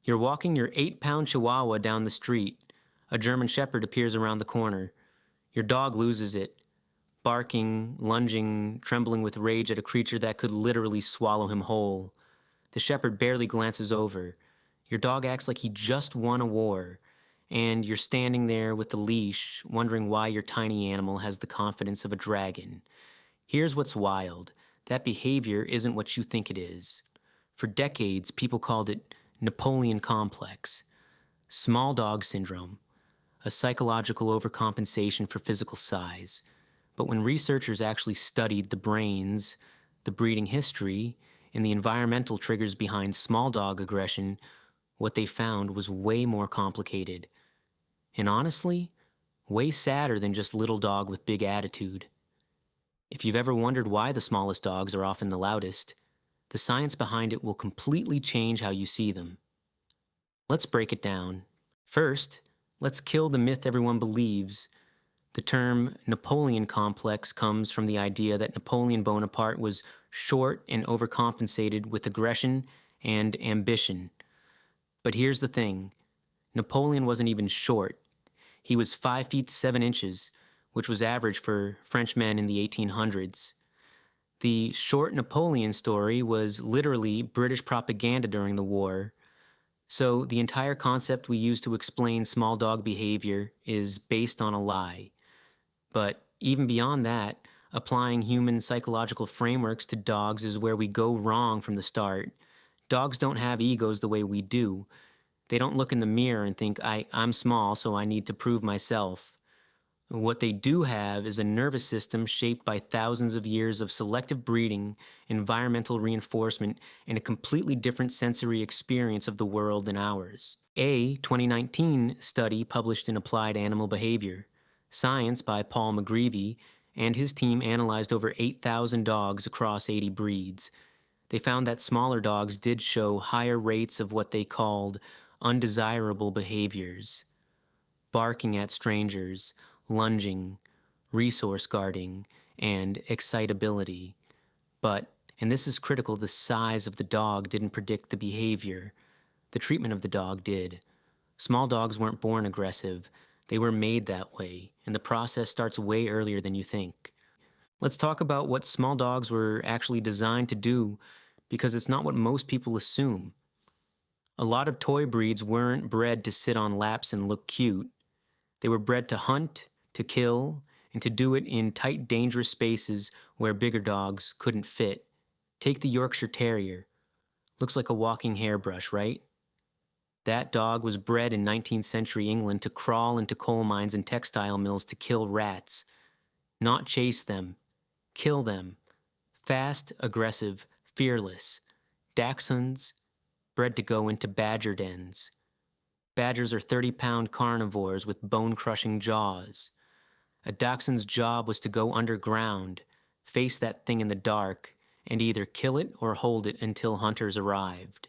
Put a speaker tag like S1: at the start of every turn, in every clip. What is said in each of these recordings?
S1: You're walking your 8-pound Chihuahua down the street. A German Shepherd appears around the corner. Your dog loses it, barking, lunging, trembling with rage at a creature that could literally swallow him whole. The shepherd barely glances over. Your dog acts like he just won a war, and you're standing there with the leash, wondering why your tiny animal has the confidence of a dragon. Here's what's wild. That behavior isn't what you think it is. For decades, people called it Napoleon Complex, small dog syndrome, a psychological overcompensation for physical size. But when researchers actually studied the brains, the breeding history, and the environmental triggers behind small dog aggression, what they found was way more complicated. And honestly, way sadder than just little dog with big attitude. If you've ever wondered why the smallest dogs are often the loudest, the science behind it will completely change how you see them. Let's break it down. First, let's kill the myth everyone believes. The term Napoleon Complex comes from the idea that Napoleon Bonaparte was short and overcompensated with aggression and ambition. But here's the thing. Napoleon wasn't even short. He was 5 feet 7 inches, which was average for French men in the 1800s. The short Napoleon story was literally British propaganda during the war. So the entire concept we use to explain small dog behavior is based on a lie. But even beyond that, applying human psychological frameworks to dogs is where we go wrong from the start. Dogs don't have egos the way we do. They don't look in the mirror and think, I'm small, so I need to prove myself. What they do have is a nervous system shaped by thousands of years of selective breeding, environmental reinforcement, and a completely different sensory experience of the world than ours. A 2019 study published in Applied Animal Behavior, Science by Paul McGreevy, and his team analyzed over 8,000 dogs across 80 breeds. They found that smaller dogs did show higher rates of what they called undesirable behaviors. Barking at strangers, lunging, resource guarding, and excitability. But, and this is critical, the size of the dog didn't predict the behavior. The treatment of the dog did. Small dogs weren't born aggressive. They were made that way, and the process starts way earlier than you think. Let's talk about what small dogs were actually designed to do, because it's not what most people assume. A lot of toy breeds weren't bred to sit on laps and look cute. They were bred to hunt, to kill, and to do it in tight, dangerous spaces where bigger dogs couldn't fit. Take the Yorkshire Terrier. Looks like a walking hairbrush, right? That dog was bred in 19th century England to crawl into coal mines and textile mills to kill rats. Not chase them. Kill them. Fast, aggressive, fearless. Dachshunds, bred to go into badger dens. Badgers are 30-pound carnivores with bone-crushing jaws. A dachshund's job was to go underground, face that thing in the dark, and either kill it or hold it until hunters arrived.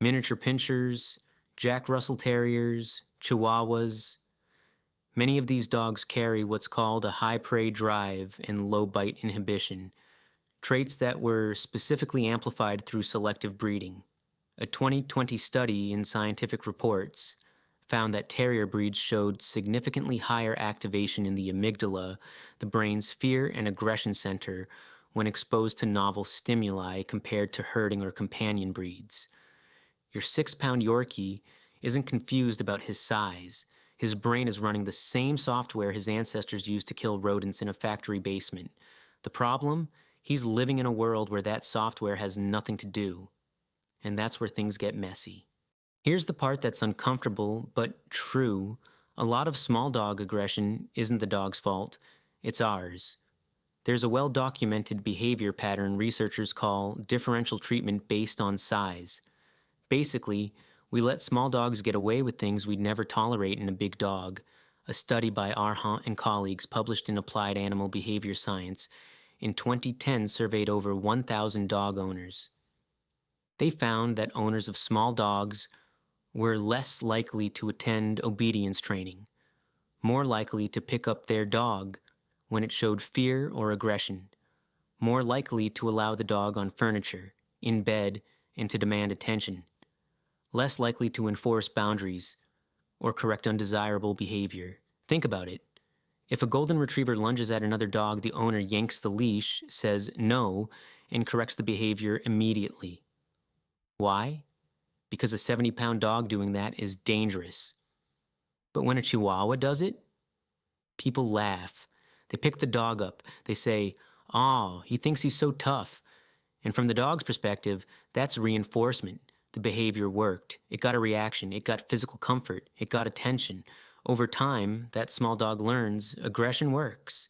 S1: Miniature pinschers, Jack Russell Terriers, Chihuahuas. Many of these dogs carry what's called a high prey drive and low bite inhibition, traits that were specifically amplified through selective breeding. A 2020 study in Scientific Reports found that terrier breeds showed significantly higher activation in the amygdala, the brain's fear and aggression center, when exposed to novel stimuli compared to herding or companion breeds. Your 6-pound Yorkie isn't confused about his size. His brain is running the same software his ancestors used to kill rodents in a factory basement. The problem? He's living in a world where that software has nothing to do. And that's where things get messy. Here's the part that's uncomfortable, but true. A lot of small dog aggression isn't the dog's fault, it's ours. There's a well-documented behavior pattern researchers call differential treatment based on size. Basically, we let small dogs get away with things we'd never tolerate in a big dog. A study by Arhant and colleagues published in Applied Animal Behavior Science in 2010 surveyed over 1,000 dog owners. They found that owners of small dogs were less likely to attend obedience training, more likely to pick up their dog when it showed fear or aggression, more likely to allow the dog on furniture, in bed, and to demand attention. less likely to enforce boundaries or correct undesirable behavior. Think about it. If a golden retriever lunges at another dog, the owner yanks the leash, says no, and corrects the behavior immediately. Why? Because a 70-pound dog doing that is dangerous. But when a Chihuahua does it, people laugh. They pick the dog up. They say, "Oh, he thinks he's so tough." And from the dog's perspective, that's reinforcement. The behavior worked. It got a reaction. It got physical comfort. It got attention. Over time, that small dog learns aggression works.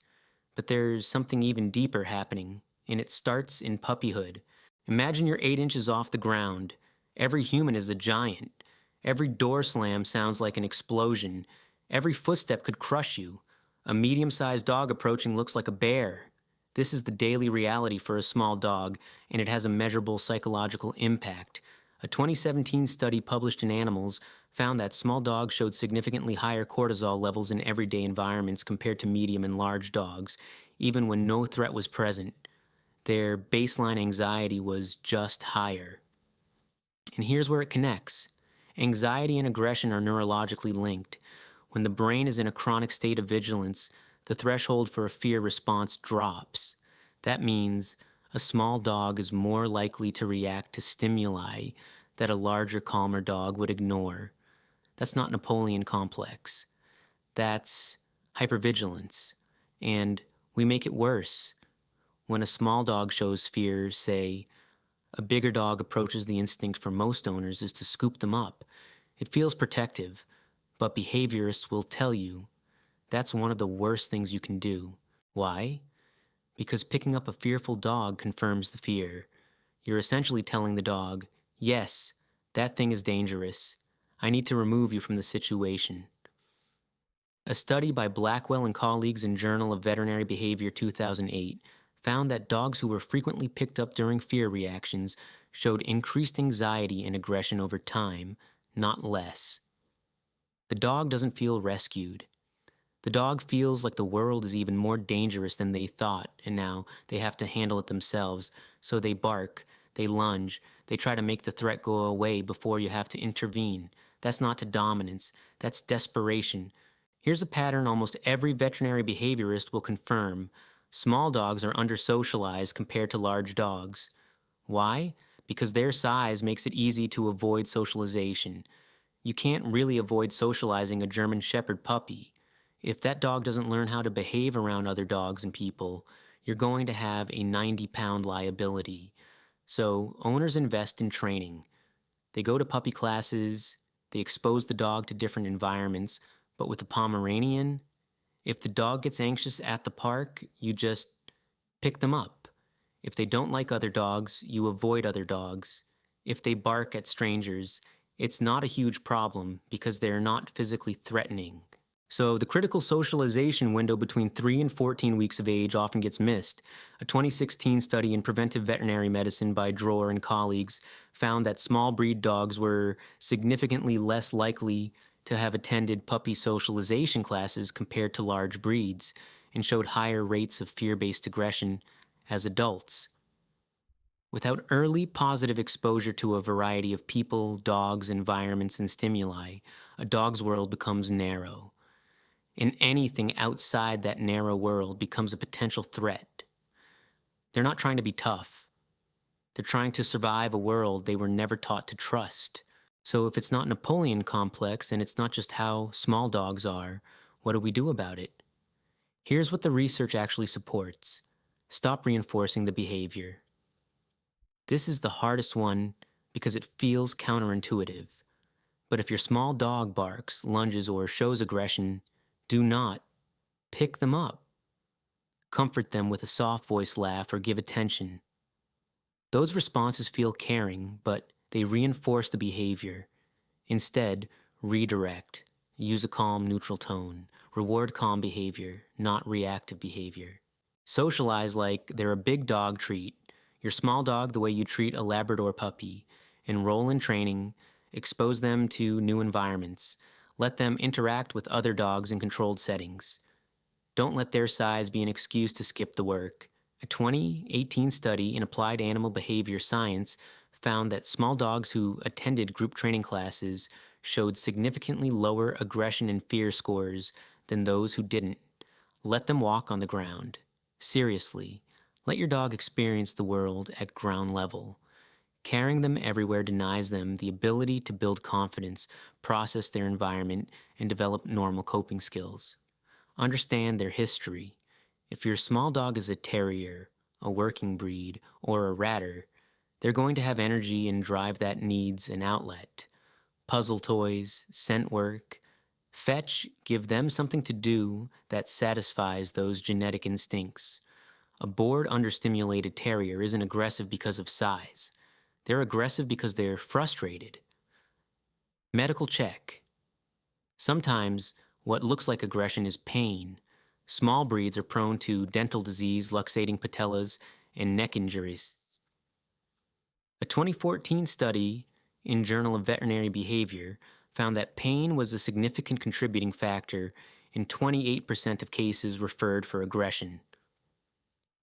S1: But there's something even deeper happening, and it starts in puppyhood. Imagine you're 8 inches off the ground. Every human is a giant. Every door slam sounds like an explosion. Every footstep could crush you. A medium-sized dog approaching looks like a bear. This is the daily reality for a small dog, and it has a measurable psychological impact. A 2017 study published in Animals found that small dogs showed significantly higher cortisol levels in everyday environments compared to medium and large dogs, even when no threat was present. Their baseline anxiety was just higher. And here's where it connects. Anxiety and aggression are neurologically linked. When the brain is in a chronic state of vigilance, the threshold for a fear response drops. That means a small dog is more likely to react to stimuli that a larger, calmer dog would ignore. That's not Napoleon Complex. That's hypervigilance. And we make it worse. When a small dog shows fear, say, a bigger dog approaches, the instinct for most owners is to scoop them up. It feels protective, but behaviorists will tell you that's one of the worst things you can do. Why? Because picking up a fearful dog confirms the fear. You're essentially telling the dog, yes, that thing is dangerous. I need to remove you from the situation. A study by Blackwell and colleagues in Journal of Veterinary Behavior 2008 found that dogs who were frequently picked up during fear reactions showed increased anxiety and aggression over time, not less. The dog doesn't feel rescued. The dog feels like the world is even more dangerous than they thought, and now they have to handle it themselves, so they bark, they lunge, they try to make the threat go away before you have to intervene. That's not to dominance, that's desperation. Here's a pattern almost every veterinary behaviorist will confirm. Small dogs are under-socialized compared to large dogs. Why? Because their size makes it easy to avoid socialization. You can't really avoid socializing a German Shepherd puppy. If that dog doesn't learn how to behave around other dogs and people, you're going to have a 90-pound liability. So owners invest in training. They go to puppy classes, they expose the dog to different environments, but with a Pomeranian, if the dog gets anxious at the park, you just pick them up. If they don't like other dogs, you avoid other dogs. If they bark at strangers, it's not a huge problem because they're not physically threatening. So the critical socialization window between 3 and 14 weeks of age often gets missed. A 2016 study in preventive veterinary medicine by Dror and colleagues found that small breed dogs were significantly less likely to have attended puppy socialization classes compared to large breeds, and showed higher rates of fear-based aggression as adults. Without early positive exposure to a variety of people, dogs, environments, and stimuli, a dog's world becomes narrow. And anything outside that narrow world becomes a potential threat. They're not trying to be tough. They're trying to survive a world they were never taught to trust. So if it's not Napoleon Complex and it's not just how small dogs are, what do we do about it? Here's what the research actually supports. Stop reinforcing the behavior. This is the hardest one because it feels counterintuitive. But if your small dog barks, lunges, or shows aggression, do not pick them up. Comfort them with a soft voice laugh or give attention. Those responses feel caring, but they reinforce the behavior. Instead, redirect. Use a calm, neutral tone. Reward calm behavior, not reactive behavior. Socialize like they're a big dog treat. Your small dog the way you treat a Labrador puppy. Enroll in training. Expose them to new environments. Let them interact with other dogs in controlled settings. Don't let their size be an excuse to skip the work. A 2018 study in applied animal behavior science found that small dogs who attended group training classes showed significantly lower aggression and fear scores than those who didn't. Let them walk on the ground. Seriously, let your dog experience the world at ground level. Carrying them everywhere denies them the ability to build confidence, process their environment, and develop normal coping skills. Understand their history. If your small dog is a terrier, a working breed, or a ratter, they're going to have energy and drive that needs an outlet. Puzzle toys, scent work, fetch give them something to do that satisfies those genetic instincts. A bored, understimulated terrier isn't aggressive because of size. They're aggressive because they're frustrated. Medical check. Sometimes what looks like aggression is pain. Small breeds are prone to dental disease, luxating patellas, and neck injuries. A 2014 study in Journal of Veterinary Behavior found that pain was a significant contributing factor in 28% of cases referred for aggression.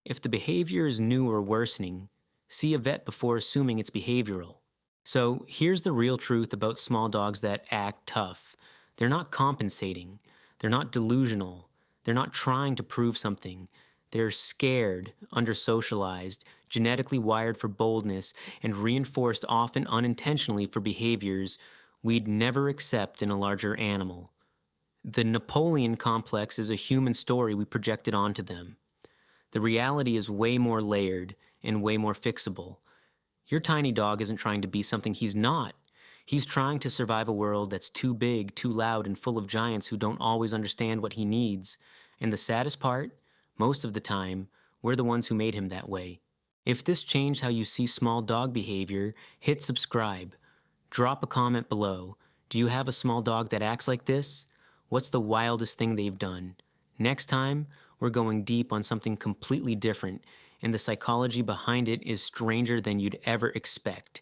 S1: If the behavior is new or worsening, see a vet before assuming it's behavioral. So here's the real truth about small dogs that act tough. They're not compensating. They're not delusional. They're not trying to prove something. They're scared, under-socialized, genetically wired for boldness, and reinforced often unintentionally for behaviors we'd never accept in a larger animal. The Napoleon Complex is a human story we projected onto them. The reality is way more layered and way more fixable. Your tiny dog isn't trying to be something he's not. He's trying to survive a world that's too big, too loud, and full of giants who don't always understand what he needs. And the saddest part, most of the time, we're the ones who made him that way. If this changed how you see small dog behavior, hit subscribe. Drop a comment below. Do you have a small dog that acts like this? What's the wildest thing they've done? Next time, we're going deep on something completely different, and the psychology behind it is stranger than you'd ever expect.